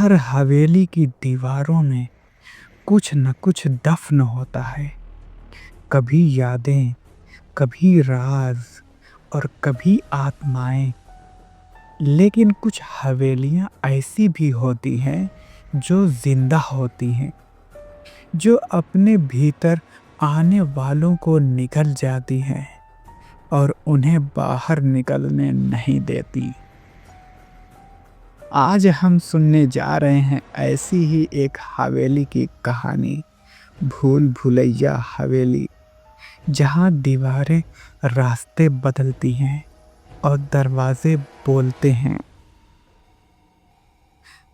हर हवेली की दीवारों में कुछ न कुछ दफ़्न होता है। कभी यादें, कभी राज़ और कभी आत्माएँ। लेकिन कुछ हवेलियाँ ऐसी भी होती हैं जो ज़िंदा होती हैं, जो अपने भीतर आने वालों को निगल जाती हैं और उन्हें बाहर निकलने नहीं देती। आज हम सुनने जा रहे हैं ऐसी ही एक हवेली की कहानी, भूल भुलैया हवेली, जहाँ दीवारें रास्ते बदलती हैं और दरवाजे बोलते हैं।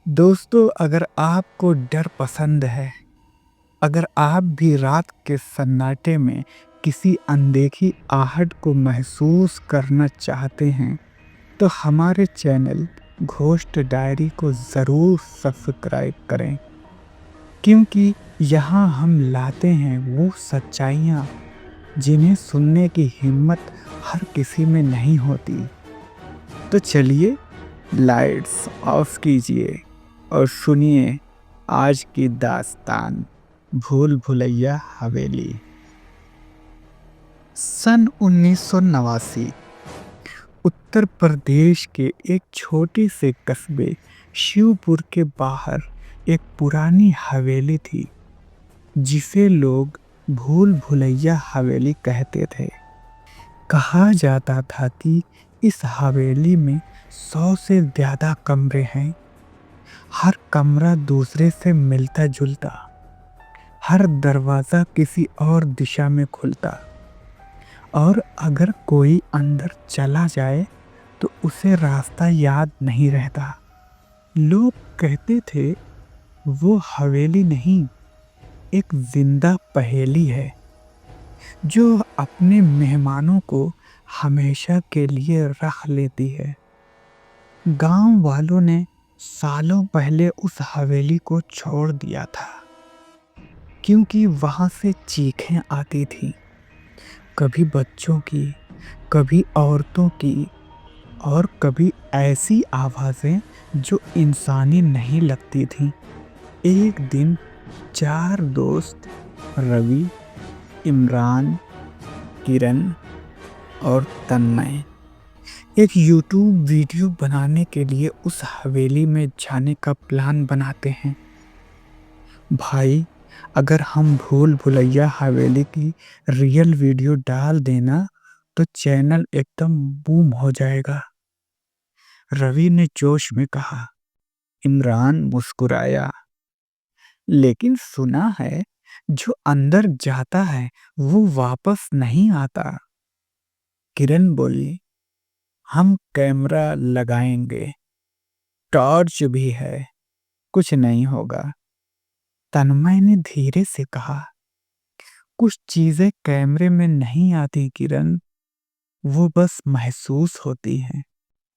दोस्तों, अगर आपको डर पसंद है, अगर आप भी रात के सन्नाटे में किसी अनदेखी आहट को महसूस करना चाहते हैं, तो हमारे चैनल घोस्ट डायरी को ज़रूर सब्सक्राइब करें, क्योंकि यहाँ हम लाते हैं वो सच्चाइयाँ जिन्हें सुनने की हिम्मत हर किसी में नहीं होती। तो चलिए, लाइट्स ऑफ कीजिए और सुनिए आज की दास्तान, भूल भुलैया हवेली। सन 1989 उत्तर प्रदेश के एक छोटे से कस्बे शिवपुर के बाहर एक पुरानी हवेली थी, जिसे लोग भूल भुलैया हवेली कहते थे। कहा जाता था कि इस हवेली में 100 से ज़्यादा कमरे हैं। हर कमरा दूसरे से मिलता जुलता, हर दरवाज़ा किसी और दिशा में खुलता, और अगर कोई अंदर चला जाए तो उसे रास्ता याद नहीं रहता। लोग कहते थे वो हवेली नहीं, एक जिंदा पहेली है जो अपने मेहमानों को हमेशा के लिए रख लेती है। गांव वालों ने सालों पहले उस हवेली को छोड़ दिया था, क्योंकि वहां से चीखें आती थी, कभी बच्चों की, कभी औरतों की, और कभी ऐसी आवाजें जो इंसानी नहीं लगती थीं। एक दिन 4 दोस्त, रवि, इमरान, किरण और तन्मय, एक यूट्यूब वीडियो बनाने के लिए उस हवेली में जाने का प्लान बनाते हैं। भाई, अगर हम भूल भुलैया हवेली की रियल वीडियो डाल देना तो चैनल एकदम बूम हो जाएगा, रवि ने जोश में कहा। इमरान मुस्कुराया, लेकिन सुना है जो अंदर जाता है वो वापस नहीं आता। किरण बोली, हम कैमरा लगाएंगे, टॉर्च भी है, कुछ नहीं होगा। तन्मय ने धीरे से कहा, कुछ चीजें कैमरे में नहीं आती किरण, वो बस महसूस होती हैं।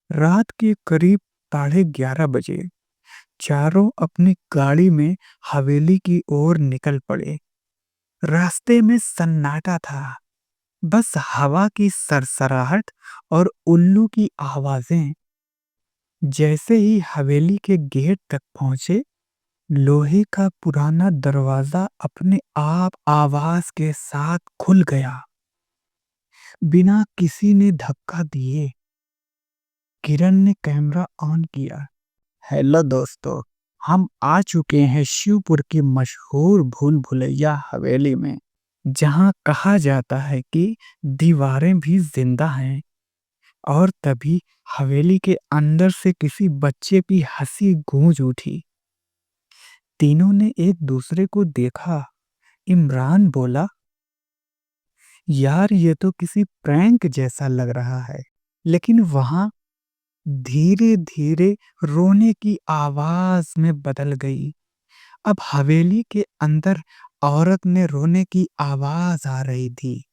रात के करीब 11:30 बजे चारों अपनी गाड़ी में हवेली की ओर निकल पड़े। रास्ते में सन्नाटा था, बस हवा की सरसराहट और उल्लू की आवाजें। जैसे ही हवेली के गेट तक पहुंचे, लोहे का पुराना दरवाजा अपने आप आवाज के साथ खुल गया, बिना किसी ने धक्का दिए। किरण ने कैमरा ऑन किया। हेलो दोस्तों, हम आ चुके हैं शिवपुर की मशहूर भूल भुलैया हवेली में, जहां कहा जाता है कि दीवारें भी जिंदा हैं। और तभी हवेली के अंदर से किसी बच्चे की हंसी गूंज उठी। तीनों ने एक दूसरे को देखा। इमरान बोला, यार ये तो किसी प्रैंक जैसा लग रहा है। लेकिन वहां धीरे धीरे रोने की आवाज में बदल गई। अब हवेली के अंदर औरत ने रोने की आवाज आ रही थी।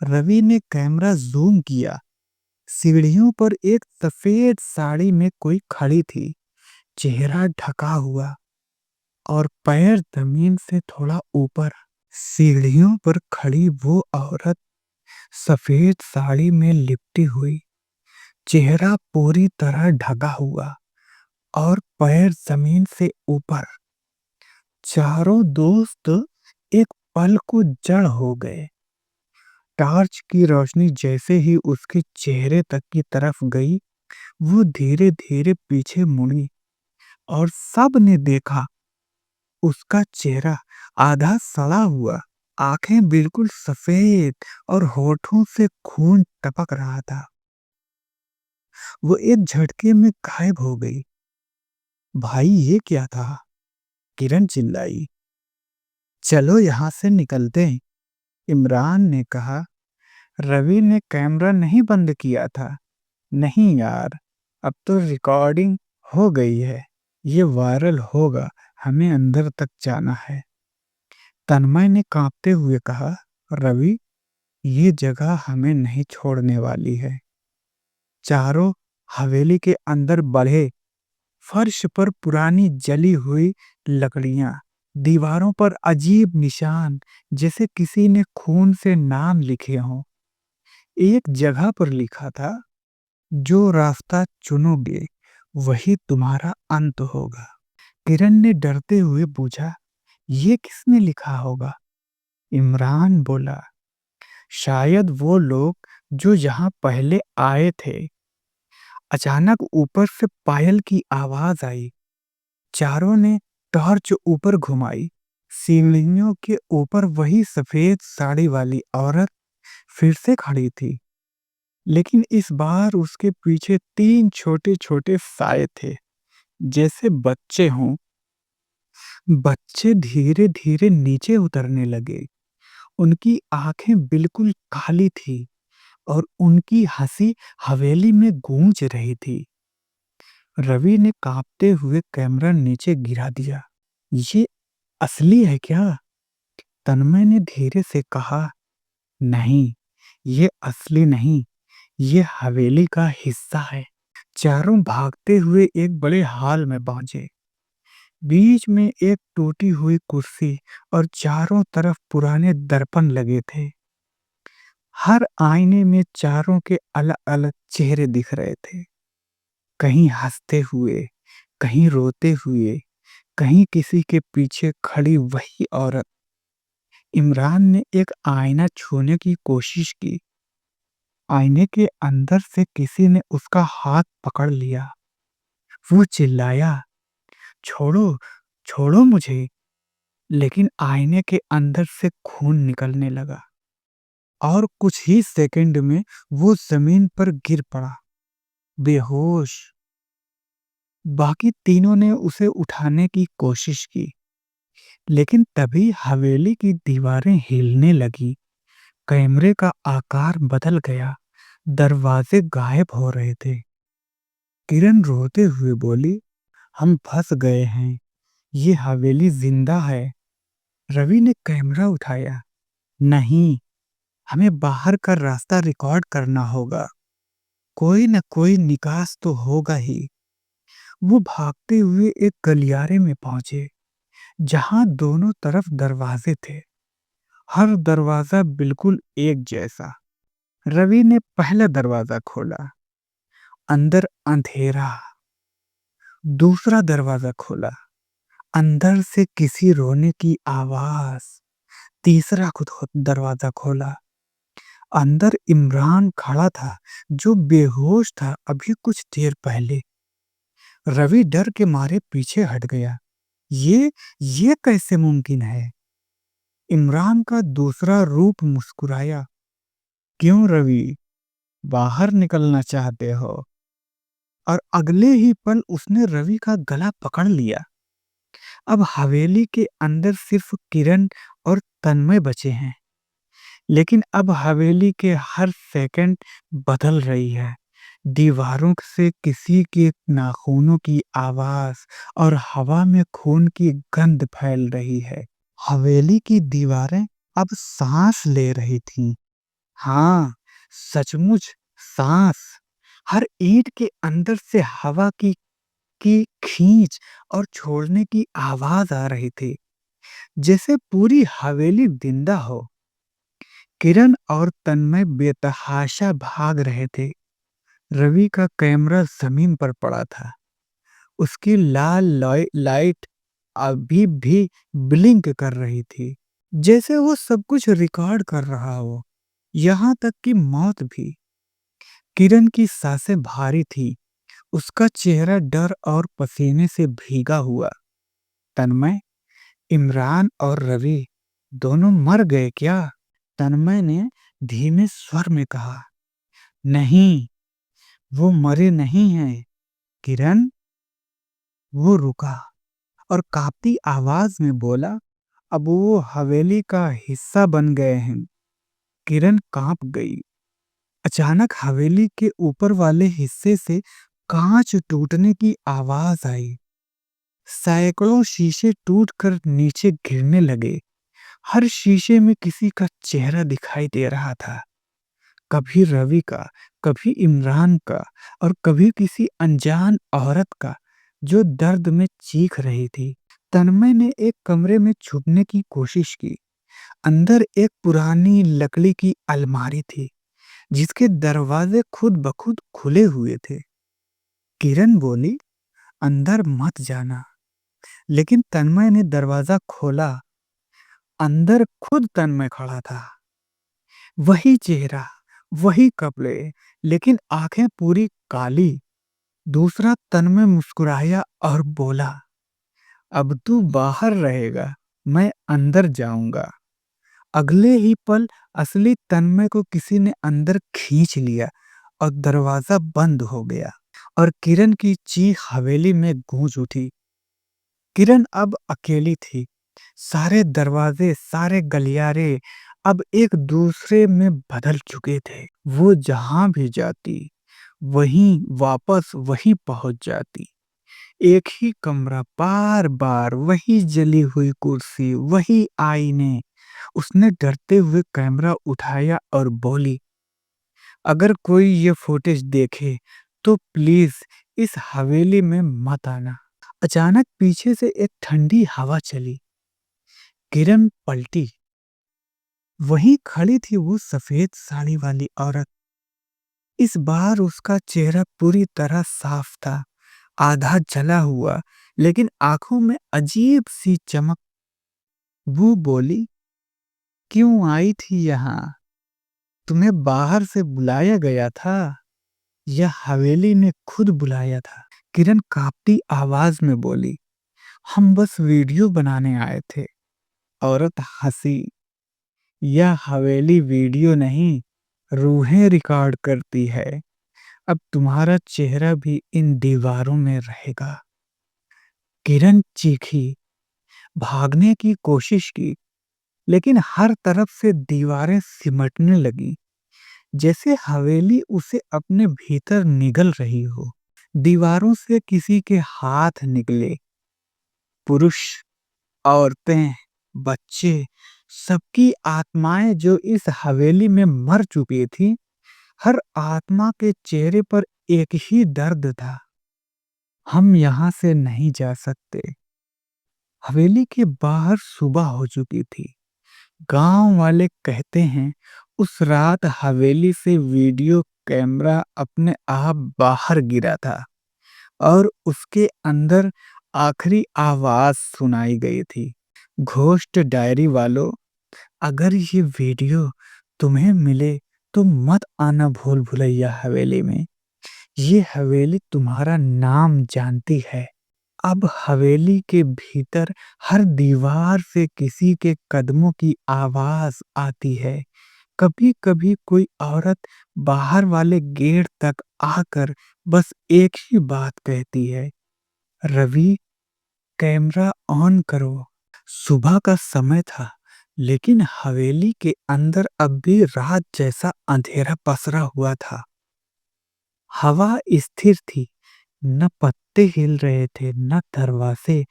रवि ने कैमरा जूम किया। सीढ़ियों पर एक सफेद साड़ी में कोई खड़ी थी, चेहरा ढका हुआ और पैर जमीन से थोड़ा ऊपर। सीढ़ियों पर खड़ी वो औरत सफेद साड़ी में लिपटी हुई, चेहरा पूरी तरह ढका हुआ, और पैर जमीन से ऊपर। चारों दोस्त एक पल को जड़ हो गए। टॉर्च की रोशनी जैसे ही उसके चेहरे तक की तरफ गई, वो धीरे-धीरे पीछे मुड़ी और सब ने देखा उसका चेहरा आधा सड़ा हुआ, आंखें बिल्कुल सफेद और होठों से खून टपक रहा था। वो एक झटके में गायब हो गई। भाई ये क्या था? किरण चिल्लाई। चलो यहाँ से निकलते हैं, इमरान ने कहा। रवि ने कैमरा नहीं बंद किया था। नहीं यार, अब तो रिकॉर्डिंग हो गई है, ये वायरल होगा, हमें अंदर तक जाना है। तन्मय ने कांपते हुए कहा, रवि, ये जगह हमें नहीं छोड़ने वाली है। चारों हवेली के अंदर बढ़े। फर्श पर पुरानी जली हुई लकड़ियां, दीवारों पर अजीब निशान, जैसे किसी ने खून से नाम लिखे हों। एक जगह पर लिखा था, जो रास्ता चुनोगे वही तुम्हारा अंत होगा। किरण ने डरते हुए पूछा, ये किसने लिखा होगा? इमरान बोला, शायद वो लोग जो यहाँ पहले आए थे। अचानक ऊपर से पायल की आवाज आई। चारों ने टॉर्च ऊपर घुमाई। सीढ़ियों के ऊपर वही सफेद साड़ी वाली औरत फिर से खड़ी थी, लेकिन इस बार उसके पीछे 3 छोटे-छोटे साए थे, जैसे बच्चे हों। बच्चे धीरे-धीरे नीचे उतरने लगे। उनकी आंखें बिल्कुल काली थी और उनकी हंसी हवेली में गूंज रही थी। रवि ने कांपते हुए कैमरा नीचे गिरा दिया। ये असली है क्या? तन्मय ने धीरे से कहा, नहीं, ये असली नहीं, ये हवेली का हिस्सा है। चारों भागते हुए एक बड़े हॉल में पहुंचे। बीच में एक टूटी हुई कुर्सी और चारों तरफ पुराने दर्पण लगे थे। हर आईने में चारों के अलग-अलग चेहरे दिख रहे थे। कहीं हंसते हुए, कहीं रोते हुए, कहीं किसी के पीछे खड़ी वही औरत। इमरान ने एक आईना छूने की कोशिश की। आईने के अंदर से किसी ने उसका हाथ पकड़ लिया। वो चिल्लाया, छोड़ो, छोड़ो मुझे। लेकिन आईने के अंदर से खून निकलने लगा और कुछ ही सेकंड में वो जमीन पर गिर पड़ा, बेहोश। बाकी तीनों ने उसे उठाने की कोशिश की, लेकिन तभी हवेली की दीवारें हिलने लगी। कैमरे का आकार बदल गया, दरवाजे गायब हो रहे थे। किरण रोते हुए बोली, हम फंस गए हैं, ये हवेली जिंदा है। रवि ने कैमरा उठाया, नहीं, हमें बाहर का रास्ता रिकॉर्ड करना होगा। कोई न कोई निकास तो होगा ही। वो भागते हुए एक गलियारे में पहुंचे, जहां दोनों तरफ दरवाजे थे। हर दरवाजा बिल्कुल एक जैसा। रवि ने पहला दरवाजा खोला। अंदर अंधेरा। दूसरा दरवाजा खोला। अंदर से किसी रोने की आवाज। तीसरा दरवाजा खोला। अंदर इमरान खड़ा था, जो बेहोश था अभी कुछ देर पहले। रवि डर के मारे पीछे हट गया। ये कैसे मुमकिन है? इमरान का दूसरा रूप मुस्कुराया। क्यों रवि, बाहर निकलना चाहते हो? और अगले ही पल उसने रवि का गला पकड़ लिया। अब हवेली के अंदर सिर्फ किरण और तन्मय बचे हैं, लेकिन अब हवेली के हर सेकंड बदल रही है। दीवारों से किसी के नाखूनों की आवाज और हवा में खून की गंध फैल रही है। हवेली की दीवारें अब सांस ले रही थीं। हाँ, सचमुच सांस। हर ईंट के अंदर से हवा की खींच और छोड़ने की आवाज आ रही थी, जैसे पूरी हवेली जिंदा हो। किरण और तन्मय बेतहाशा भाग रहे थे। रवि का कैमरा जमीन पर पड़ा था। उसकी लाल लाइट अभी भी ब्लिंक कर रही थी, जैसे वो सब कुछ रिकॉर्ड कर रहा हो, यहाँ तक कि मौत भी। किरण की सांसें भारी थी, उसका चेहरा डर और पसीने से भीगा हुआ। तन्मय, इमरान और रवि दोनों मर गए क्या? तन्मय ने धीमे स्वर में कहा। नहीं, वो मरे नहीं हैं। किरण, वो रुका और कांपती आवाज में बोला, अब वो हवेली का हिस्सा बन गए हैं। किरण कांप गई। अचानक हवेली के ऊपर वाले हिस्से से कांच टूटने की आवाज आई। सैकड़ों शीशे टूटकर नीचे गिरने लगे। हर शीशे में किसी का चेहरा दिखाई दे रहा था। कभी रवि का, कभी इमरान का और कभी किसी अनजान औरत का जो दर्द में चीख रही थी। तन्मय ने एक कमरे में छुपने की कोशिश की। अंदर एक पुरानी लकड़ी की अलमारी थी, जिसके दरवाजे खुद ब खुद खुले हुए थे। किरण बोली, अंदर मत जाना। लेकिन तन्मय ने दरवाजा खोला। अंदर खुद तन्मय खड़ा था। वही चेहरा, वही कपड़े, लेकिन आंखें पूरी काली। दूसरा तन्मय मुस्कुराया और बोला, अब तू बाहर रहेगा, मैं अंदर जाऊंगा। अगले ही पल असली तन्मय को किसी ने अंदर खींच लिया और दरवाजा बंद हो गया और किरण की चीख हवेली में गूंज उठी। किरण अब अकेली थी। सारे दरवाजे, सारे गलियारे अब एक दूसरे में बदल चुके थे। वो जहां भी जाती, वहीं वापस वहीं पहुंच जाती। एक ही कमरा, बार बार वही जली हुई कुर्सी, वही आईने। उसने डरते हुए कैमरा उठाया और बोली, अगर कोई ये फुटेज देखे तो प्लीज इस हवेली में मत आना। अचानक पीछे से एक ठंडी हवा चली। किरण पलटी। वहीं खड़ी थी वो सफेद साड़ी वाली औरत। इस बार उसका चेहरा पूरी तरह साफ था, आधा जला हुआ, लेकिन आंखों में अजीब सी चमक। वो बोली, क्यों आई थी यहाँ? तुम्हें बाहर से बुलाया गया था या हवेली ने खुद बुलाया था? किरण कांपती आवाज में बोली, हम बस वीडियो बनाने आए थे। औरत हंसी। यह हवेली वीडियो नहीं, रूहें रिकॉर्ड करती है। अब तुम्हारा चेहरा भी इन दीवारों में रहेगा। किरण चीखी, भागने की कोशिश की, लेकिन हर तरफ से दीवारें सिमटने लगी, जैसे हवेली उसे अपने भीतर निगल रही हो। दीवारों से किसी के हाथ निकले। पुरुष, औरतें, बच्चे, सबकी आत्माएं जो इस हवेली में मर चुकी थी। हर आत्मा के चेहरे पर एक ही दर्द था, हम यहां से नहीं जा सकते। हवेली के बाहर सुबह हो चुकी थी। गांव वाले कहते हैं उस रात हवेली से वीडियो कैमरा अपने आप बाहर गिरा था और उसके अंदर आखिरी आवाज सुनाई गई थी, घोस्ट डायरी वालों, अगर ये वीडियो तुम्हें मिले तो मत आना भूल भुलैया हवेली में। ये हवेली तुम्हारा नाम जानती है। अब हवेली के भीतर हर दीवार से किसी के कदमों की आवाज आती है। कभी कभी कोई औरत बाहर वाले गेट तक आकर बस एक ही बात कहती है, रवि, कैमरा ऑन करो। सुबह का समय था, लेकिन हवेली के अंदर अब भी रात जैसा अंधेरा पसरा हुआ था। हवा स्थिर थी, न पत्ते हिल रहे थे, न दरवाजे,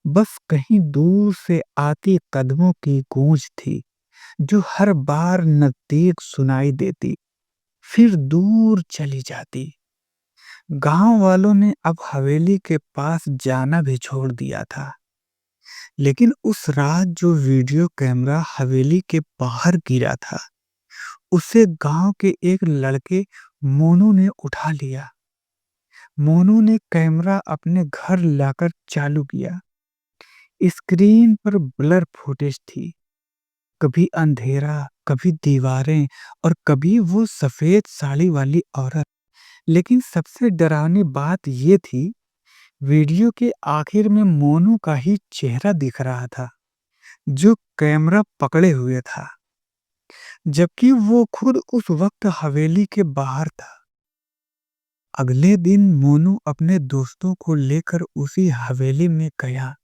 बस कहीं दूर से आती कदमों की गूंज थी, जो हर बार नजदीक सुनाई देती, फिर दूर चली जाती। गांव वालों ने अब हवेली के पास जाना भी छोड़ दिया था। लेकिन उस रात जो वीडियो कैमरा हवेली के बाहर गिरा था, उसे गांव के एक लड़के मोनू ने उठा लिया। मोनू ने कैमरा अपने घर लाकर चालू किया। स्क्रीन पर ब्लर फुटेज थी, कभी अंधेरा, कभी दीवारें और कभी वो सफेद साड़ी वाली औरत। लेकिन सबसे डरावनी बात ये थी, वीडियो के आखिर में मोनू का ही चेहरा दिख रहा था, जो कैमरा पकड़े हुए था, जबकि वो खुद उस वक्त हवेली के बाहर था। अगले दिन मोनू अपने दोस्तों को लेकर उसी हवेली में गया।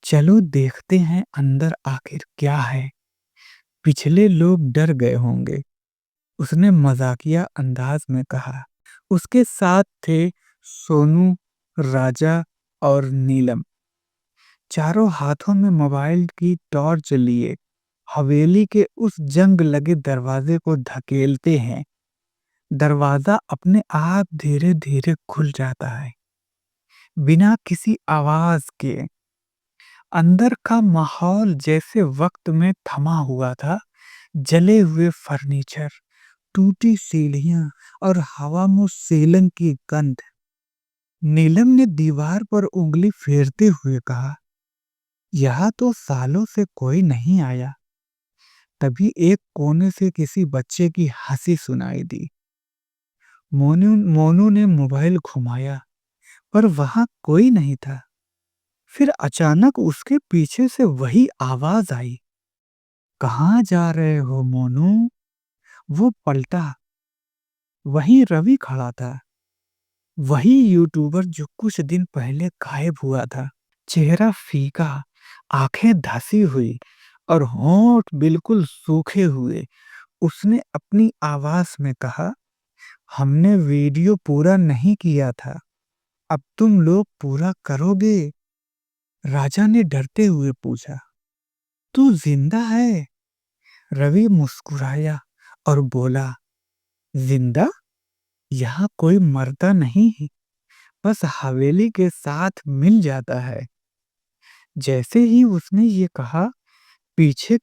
चलो देखते हैं अंदर आखिर क्या है। पिछले लोग डर गए होंगे, उसने मजाकिया अंदाज में कहा। उसके साथ थे सोनू, राजा और नीलम, चारों हाथों में मोबाइल की टॉर्च लिए हवेली के उस जंग लगे दरवाजे को धकेलते हैं। दरवाजा अपने आप धीरे धीरे खुल जाता है, बिना किसी आवाज के। अंदर का माहौल जैसे वक्त में थमा हुआ था। जले हुए फर्नीचर, टूटी सीढ़ियां और हवा में सीलन की गंध। नीलम ने दीवार पर उंगली फेरते हुए कहा, यहाँ तो सालों से कोई नहीं आया। तभी एक कोने से किसी बच्चे की हंसी सुनाई दी। मोनू मोनू ने मोबाइल घुमाया, पर वहां कोई नहीं था। फिर अचानक उसके पीछे से वही आवाज आई, कहाँ जा रहे हो मोनू? वो पलटा, वहीं रवि खड़ा था, वही यूट्यूबर जो कुछ दिन पहले गायब हुआ था। चेहरा फीका, आंखें धसी हुई और होंठ बिल्कुल सूखे हुए। उसने अपनी आवाज में कहा, हमने वीडियो पूरा नहीं किया था, अब तुम लोग पूरा करोगे? राजा ने डरते हुए पूछा। तू जिंदा है? रवि मुस्कुराया और बोला, जिंदा? यहाँ कोई मरता नहीं, बस हवेली के साथ मिल जाता है। जैसे ही उसने ये कहा, पीछे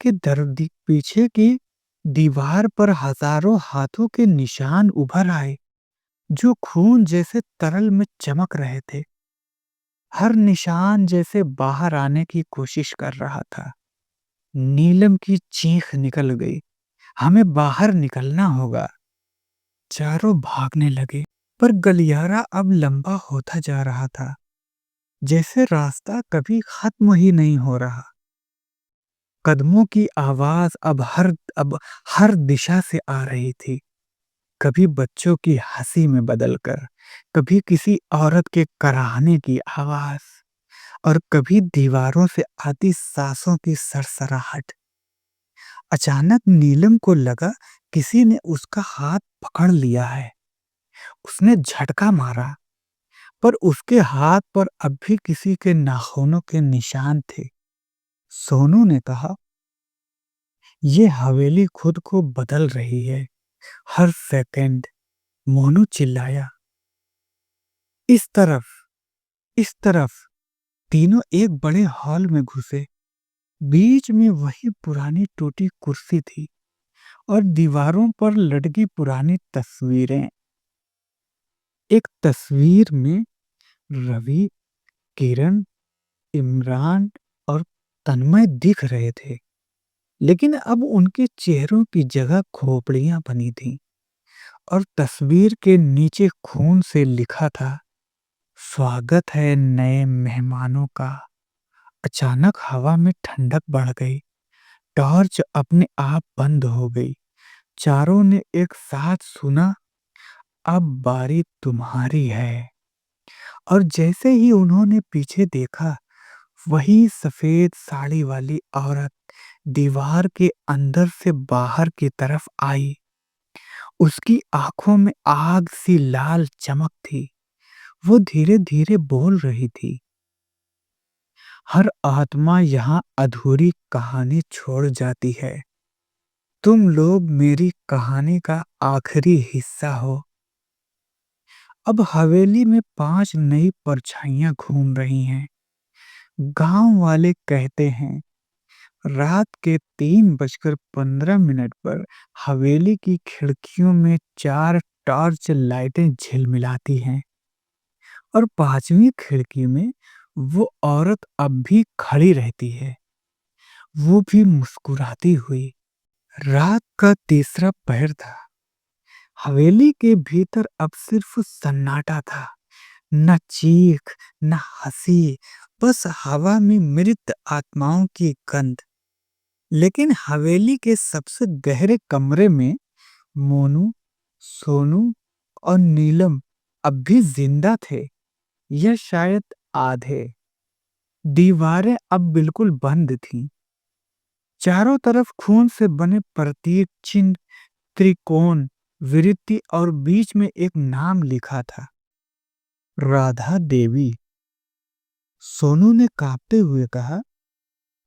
की दीवार पर हजारों हाथों के निशान उभर आए, जो खून जैसे तरल में चमक रहे थे। हर निशान जैसे बाहर आने की कोशिश कर रहा था। नीलम की चीख निकल गई, हमें बाहर निकलना होगा। चारों भागने लगे, पर गलियारा अब लंबा होता जा रहा था, जैसे रास्ता कभी खत्म ही नहीं हो रहा। कदमों की आवाज अब हर दिशा से आ रही थी, कभी बच्चों की हंसी में बदलकर, कभी किसी औरत के कराहने की आवाज और कभी दीवारों से आती सांसों की सरसराहट। अचानक नीलम को लगा किसी ने उसका हाथ पकड़ लिया है। उसने झटका मारा, पर उसके हाथ पर अब भी किसी के नाखूनों के निशान थे। सोनू ने कहा, ये हवेली खुद को बदल रही है, हर सेकंड। मोनू चिल्लाया, इस तरफ, इस तरफ। तीनों एक बड़े हॉल में घुसे। बीच में वही पुरानी टूटी कुर्सी थी और दीवारों पर लटकी पुरानी तस्वीरें। एक तस्वीर में रवि, किरण, इमरान और तन्मय दिख रहे थे, लेकिन अब उनके चेहरों की जगह खोपड़ियां बनी थीं और तस्वीर के नीचे खून से लिखा था, स्वागत है नए मेहमानों का। अचानक हवा में ठंडक बढ़ गई, टॉर्च अपने आप बंद हो गई। चारों ने एक साथ सुना, अब बारी तुम्हारी है। और जैसे ही उन्होंने पीछे देखा, वही सफेद साड़ी वाली औरत दीवार के अंदर से बाहर की तरफ आई। उसकी आंखों में आग सी लाल चमक थी। वो धीरे धीरे बोल रही थी, हर आत्मा यहाँ अधूरी कहानी छोड़ जाती है। तुम लोग मेरी कहानी का आखिरी हिस्सा हो। अब हवेली में 5 नई परछाइयां घूम रही हैं। गांव वाले कहते हैं, रात के 3:15 पर हवेली की खिड़कियों में 4 टॉर्च लाइटें झिलमिलाती हैं। और पांचवी खिड़की में वो औरत अब भी खड़ी रहती है, वो भी मुस्कुराती हुई। रात का तीसरा पहर था। हवेली के भीतर अब सिर्फ सन्नाटा था। न चीख, न हंसी, बस हवा में मृत आत्माओं की गंध। लेकिन हवेली के सबसे गहरे कमरे में मोनू, सोनू और नीलम अब भी जिंदा थे, या शायद आधे। दीवारें अब बिल्कुल बंद थीं। चारों तरफ खून से बने प्रतीक चिन्ह, त्रिकोण, वृत्ति और बीच में एक नाम लिखा था, राधा देवी। सोनू ने कांपते हुए कहा,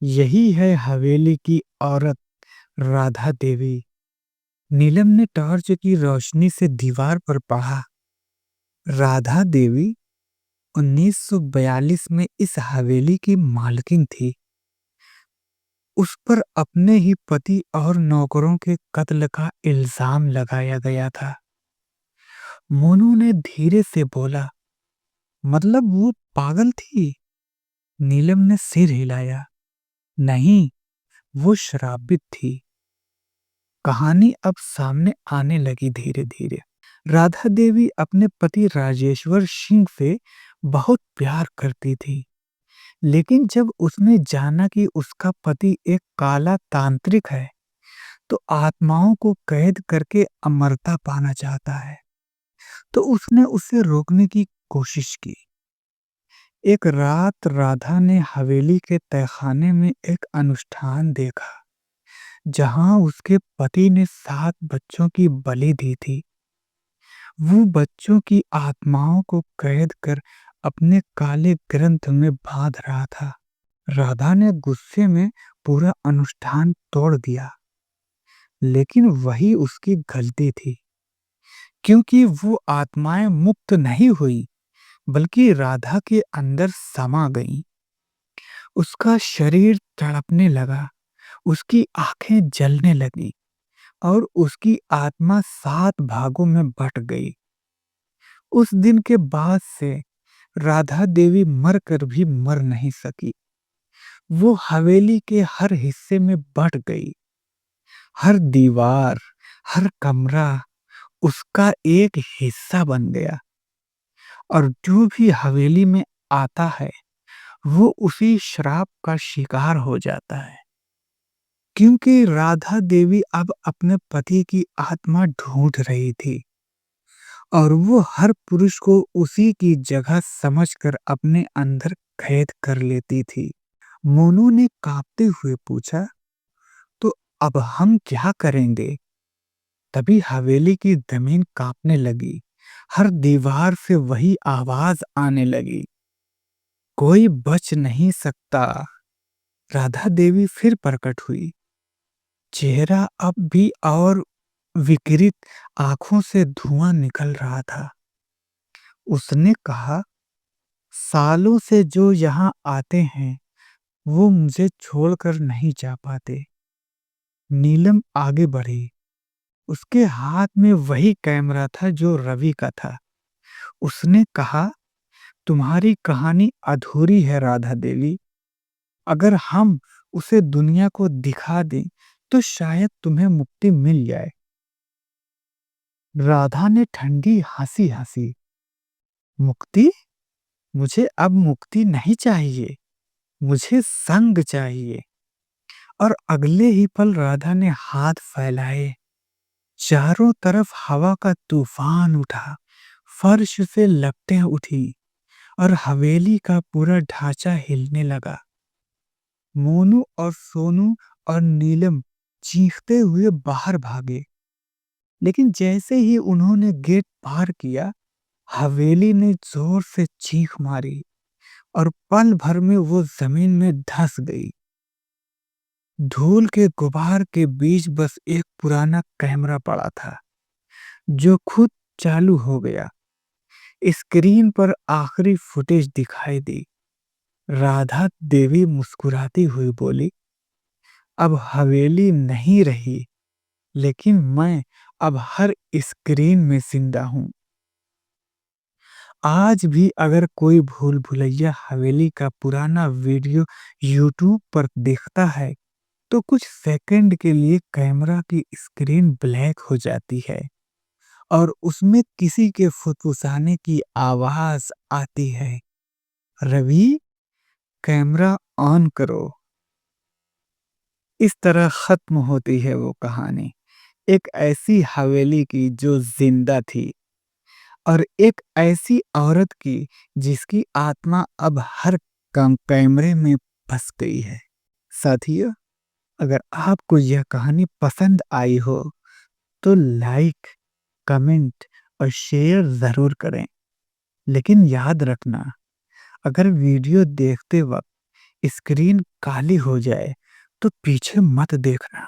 यही है हवेली की औरत, राधा देवी। नीलम ने टॉर्च की रोशनी से दीवार पर पढ़ा, राधा देवी 1942 में इस हवेली की मालकिन थी। उस पर अपने ही पति और नौकरों के कत्ल का इल्जाम लगाया गया था। मोनू ने धीरे से बोला, मतलब वो पागल थी? नीलम ने सिर हिलाया, नहीं, वो श्रापित थी। कहानी अब सामने आने लगी धीरे धीरे। राधा देवी अपने पति राजेश्वर सिंह से बहुत प्यार करती थी, लेकिन जब उसने जाना कि उसका पति एक काला तांत्रिक है, तो आत्माओं को कैद करके अमरता पाना चाहता है, तो उसने उसे रोकने की कोशिश की। एक रात राधा ने हवेली के तहखाने में एक अनुष्ठान देखा, जहां उसके पति ने 7 बच्चों की बलि दी थी। वो बच्चों की आत्माओं को कैद कर अपने काले ग्रंथ में बांध रहा था। राधा ने गुस्से में पूरा अनुष्ठान तोड़ दिया, लेकिन वही उसकी गलती थी, क्योंकि वो आत्माएं मुक्त नहीं हुई, बल्कि राधा के अंदर समा गईं। उसका शरीर तड़पने लगा, उसकी आंखें जलने लगीं और उसकी आत्मा 7 भागों में बट गई। उस दिन के बाद से राधा देवी मर कर भी मर नहीं सकी। वो हवेली के हर हिस्से में बट गई। हर दीवार, हर कमरा उसका एक हिस्सा बन गया, और जो भी हवेली में आता है, वो उसी श्राप का शिकार हो जाता है। क्योंकि राधा देवी अब अपने पति की आत्मा ढूंढ रही थी, और वो हर पुरुष को उसी की जगह समझकर अपने अंदर कैद कर लेती थी। मोनू ने कांपते हुए पूछा, तो अब हम क्या करेंगे? तभी हवेली की जमीन कांपने लगी। हर दीवार से वही आवाज आने लगी, कोई बच नहीं सकता। राधा देवी फिर प्रकट हुई। चेहरा अब भी और विकृत, आंखों से धुआं निकल रहा था। उसने कहा, सालों से जो यहाँ आते हैं, वो मुझे छोड़कर नहीं जा पाते। नीलम आगे बढ़ी। उसके हाथ में वही कैमरा था जो रवि का था। उसने कहा, तुम्हारी कहानी अधूरी है राधा देवी। अगर हम उसे दुनिया को दिखा दें, तो शायद तुम्हें मुक्ति मिल जाए। राधा ने ठंडी हंसी हंसी, मुक्ति? मुझे अब मुक्ति नहीं चाहिए, मुझे संग चाहिए। और अगले ही पल राधा ने हाथ फैलाए। चारों तरफ हवा का तूफान उठा, फर्श से लपटें उठी और हवेली का पूरा ढांचा हिलने लगा। मोनू और सोनू और नीलम चीखते हुए बाहर भागे, लेकिन जैसे ही उन्होंने गेट पार किया, हवेली ने जोर से चीख मारी और पल भर में वो जमीन में धंस गई। धूल के गुबार के बीच बस एक पुराना कैमरा पड़ा था, जो खुद चालू हो गया। स्क्रीन पर आखिरी फुटेज दिखाई दी। राधा देवी मुस्कुराती हुई बोली, अब हवेली नहीं रही, लेकिन मैं अब हर स्क्रीन में जिंदा हूं। आज भी अगर कोई भूल भुलैया हवेली का पुराना वीडियो यूट्यूब पर देखता है तो कुछ सेकंड के लिए कैमरा की स्क्रीन ब्लैक हो जाती है और उसमें किसी के फुसफुसाने की आवाज आती है, रवि, कैमरा ऑन करो। इस तरह खत्म होती है वो कहानी, एक ऐसी हवेली की जो जिंदा थी और एक ऐसी औरत की जिसकी आत्मा अब हर कैमरे में फंस गई है। साथियों, अगर आपको यह कहानी पसंद आई हो तो लाइक, कमेंट और शेयर जरूर करें। लेकिन याद रखना, अगर वीडियो देखते वक्त स्क्रीन काली हो जाए तो पीछे मत देखना,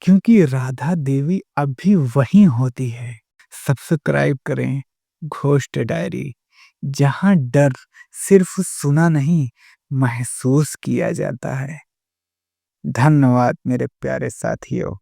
क्योंकि राधा देवी अब भी वहीं होती है। सब्सक्राइब करें घोस्ट डायरी, जहां डर सिर्फ सुना नहीं, महसूस किया जाता है। धन्यवाद मेरे प्यारे साथियों।